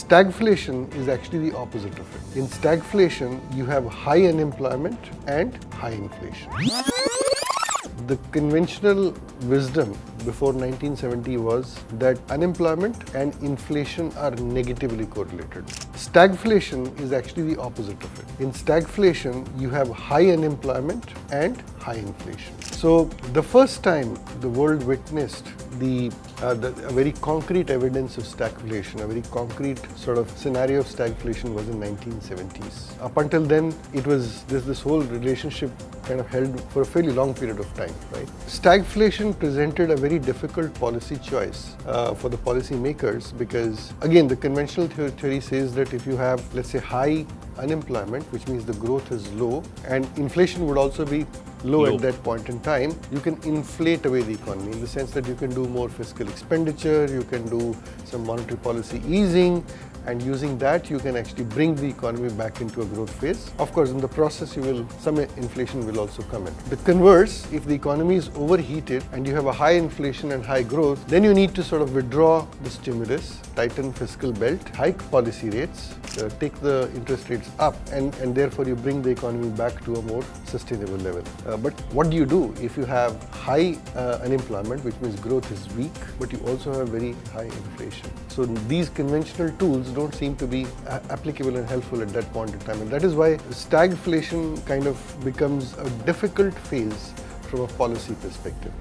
Stagflation is actually the opposite of it. In stagflation, you have high unemployment and high inflation. The conventional wisdom before 1970 was that unemployment and inflation are negatively correlated. Stagflation is actually the opposite of it. In stagflation, you have high unemployment and high inflation. So the first time the world witnessed a very concrete evidence of stagflation, a very concrete sort of scenario of stagflation was in 1970s. Up until then, it was this whole relationship kind of held for a fairly long period of time, right? Stagflation presented a very difficult policy choice for the policymakers because, again, the conventional theory says that if you have, let's say, high unemployment, which means the growth is low, and inflation would also be low at that point in time, you can inflate away the economy in the sense that you can do more fiscal expenditure, you can do some monetary policy easing, and using that you can actually bring the economy back into a growth phase. Of course, in the process, some inflation will also come in. The converse, if the economy is overheated and you have a high inflation and high growth, then you need to sort of withdraw the stimulus, tighten fiscal belt, hike policy rates, take the interest rates up, and therefore you bring the economy back to a more sustainable level. But what do you do if you have high unemployment, which means growth is weak, but you also have very high inflation? So these conventional tools don't seem to be applicable and helpful at that point in time. And that is why stagflation kind of becomes a difficult phase from a policy perspective.